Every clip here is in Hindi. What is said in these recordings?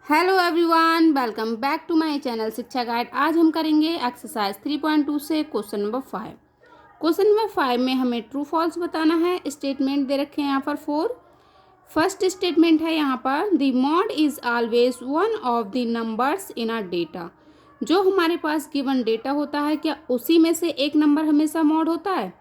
Hello everyone, welcome back to my channel Shiksha guide. आज हम करेंगे एक्सरसाइज 3.2 से क्वेश्चन नंबर 5। क्वेश्चन नंबर 5 में हमें ट्रू फॉल्स बताना है। स्टेटमेंट दे रखे हैं यहाँ पर 4। फर्स्ट स्टेटमेंट है यहाँ पर the mod is always one of the numbers in are data. जो हमारे पास गिवन डेटा होता है क्या उसी में से एक नंबर हमेशा मॉड होता है,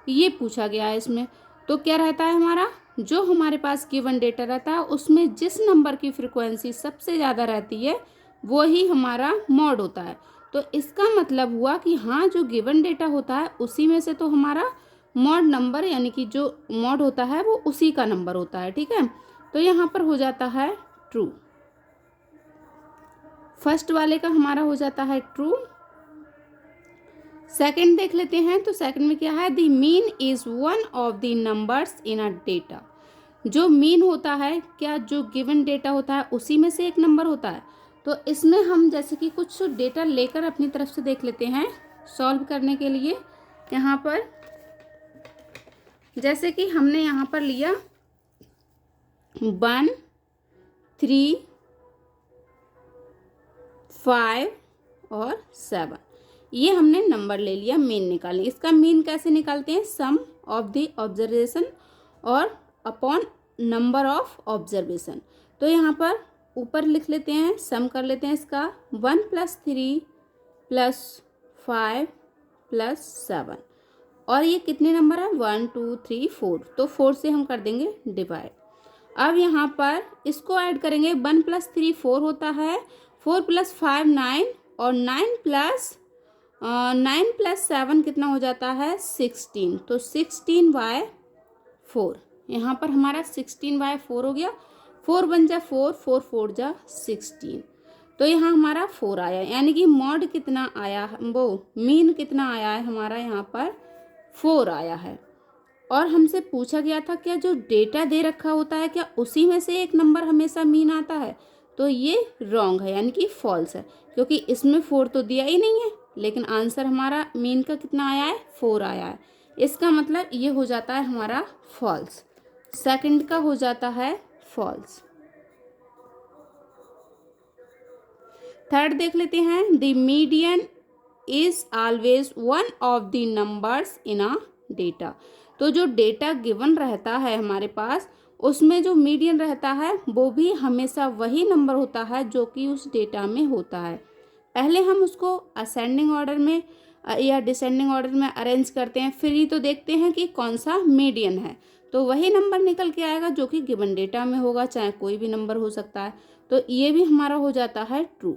ये पूछा गया है इसमें। तो क्या रहता है हमारा, जो हमारे पास गिवन डेटा रहता है उसमें जिस नंबर की फ्रिक्वेंसी सबसे ज़्यादा रहती है वो ही हमारा मॉड होता है। तो इसका मतलब हुआ कि हाँ, जो गिवन डेटा होता है उसी में से तो हमारा मॉड नंबर यानी कि जो मॉड होता है वो उसी का नंबर होता है। ठीक है, तो यहाँ पर हो जाता है ट्रू। फर्स्ट वाले का हमारा हो जाता है ट्रू। सेकंड देख लेते हैं। तो सेकंड में क्या है, the mean is one of the numbers in a data. जो मीन होता है क्या जो गिवन डेटा होता है उसी में से एक नंबर होता है। तो इसमें हम जैसे कि कुछ डेटा लेकर अपनी तरफ से देख लेते हैं सॉल्व करने के लिए। यहाँ पर जैसे कि हमने यहाँ पर लिया 1, 3, 5 और 7, ये हमने नंबर ले लिया मीन निकालने। इसका मीन कैसे निकालते हैं, सम ऑफ द ऑब्जर्वेशन और अपॉन नंबर ऑफ ऑब्जर्वेशन। तो यहाँ पर ऊपर लिख लेते हैं, सम कर लेते हैं इसका 1 + 3 + 5 + 7 और ये कितने नंबर है 1 2 3 4। तो 4 से हम कर देंगे डिवाइड। अब यहाँ पर इसको ऐड करेंगे, 1 + 3 4 होता है, 4 + 5 9 और 9 + 7 कितना हो जाता है 16। तो 16/4 यहाँ पर हमारा 16/4 हो गया। 4 बन जा 4, 4 4 जा 16। तो यहाँ हमारा 4 आया, यानी कि मॉड कितना आया, वो मीन कितना आया है हमारा यहाँ पर 4 आया है। और हमसे पूछा गया था क्या जो डेटा दे रखा होता है क्या उसी में से एक नंबर हमेशा मीन आता है। तो ये रॉन्ग है, यानी कि फॉल्स है, क्योंकि इसमें 4 तो दिया ही नहीं है, लेकिन आंसर हमारा मीन का कितना आया है 4 आया है। इसका मतलब ये हो जाता है हमारा फॉल्स। सेकंड का हो जाता है फॉल्स। थर्ड देख लेते हैं, the median is always one of the numbers in a data. तो जो डेटा गिवन रहता है हमारे पास उसमें जो मीडियन रहता है वो भी हमेशा वही नंबर होता है जो कि उस डेटा में होता है। पहले हम उसको असेंडिंग ऑर्डर में या डिसेंडिंग ऑर्डर में अरेंज करते हैं, फिर ही तो देखते हैं कि कौन सा मीडियन है। तो वही नंबर निकल के आएगा जो कि गिवन डेटा में होगा, चाहे कोई भी नंबर हो सकता है। तो ये भी हमारा हो जाता है ट्रू।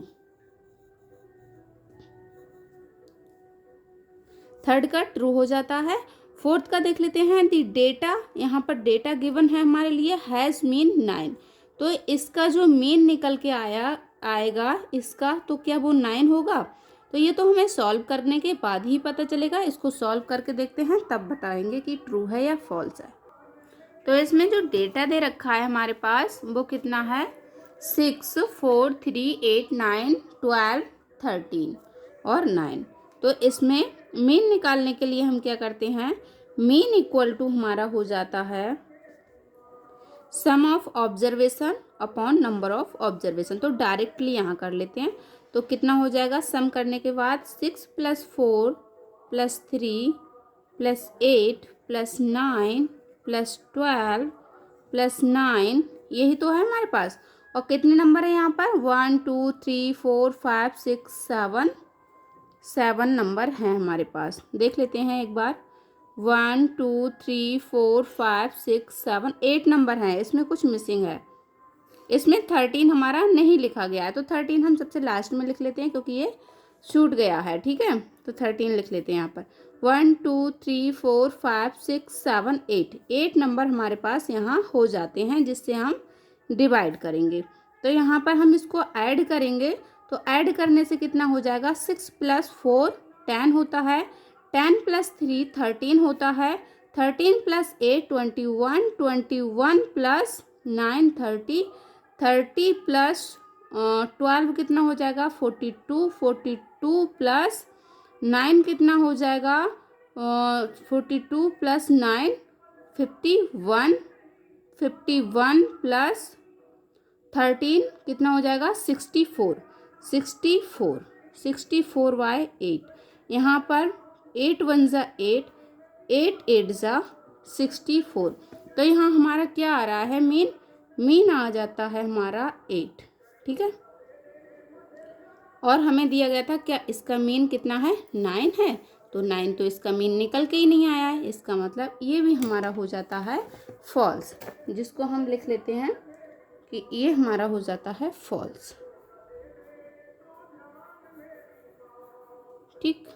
थर्ड का ट्रू हो जाता है। फोर्थ का देख लेते हैं, दी डेटा, यहाँ पर डेटा गिवन है हमारे लिए हैज़ मीन 9। तो इसका जो मीन निकल के आएगा इसका, तो क्या वो 9 होगा। तो ये तो हमें सॉल्व करने के बाद ही पता चलेगा, इसको सॉल्व करके देखते हैं तब बताएंगे कि ट्रू है या फॉल्स है। तो इसमें जो डेटा दे रखा है हमारे पास वो कितना है 6 4 3 8 9 12 13 और 9। तो इसमें मीन निकालने के लिए हम क्या करते हैं, मीन इक्वल टू हमारा हो जाता है sum of observation upon number of observation. तो डायरेक्टली यहाँ कर लेते हैं। तो कितना हो जाएगा, सम करने के बाद 6 + 4 + 3 + 8 + 9 + 12 + 9, यही तो है हमारे पास। और कितने नंबर है यहाँ पर 1 2 3 4 5 6 7 नंबर हैं हमारे पास। देख लेते हैं एक बार, 1 2 3 4 5 6 7 8 नंबर हैं। इसमें कुछ मिसिंग है, इसमें 13 हमारा नहीं लिखा गया है। तो 13 हम सबसे लास्ट में लिख लेते हैं क्योंकि ये छूट गया है। ठीक है, तो 13 लिख लेते हैं यहाँ पर। 1 2 3 4 5 6 7 8 नंबर हमारे पास यहाँ हो जाते हैं, जिससे हम डिवाइड करेंगे। तो यहाँ पर हम इसको ऐड करेंगे, तो ऐड करने से कितना हो जाएगा 6 + 4 10 होता है, 10 + 3 13 होता है, 13 + 8 21 21 + 9 30 30 + 12 कितना हो जाएगा 42 42 + 9 कितना हो जाएगा 42 + 9 51 51 + 13 कितना हो जाएगा 64, 64/8। यहाँ पर 8 1 ज़ा 8, 8 8 ज़ा 64। तो यहाँ हमारा क्या आ रहा है, मीन आ जाता है हमारा 8। ठीक है, और हमें दिया गया था क्या, इसका मीन कितना है 9 है, तो 9 तो इसका मीन निकल के ही नहीं आया है, इसका मतलब ये भी हमारा हो जाता है फॉल्स, जिसको हम लिख लेते हैं कि ये हमारा हो जाता है फॉल्स। ठीक,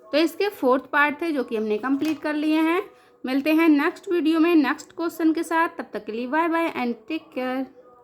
तो इसके 4th पार्ट थे जो कि हमने कंप्लीट कर लिए हैं। मिलते हैं नेक्स्ट वीडियो में नेक्स्ट क्वेश्चन के साथ, तब तक के लिए bye bye and take care.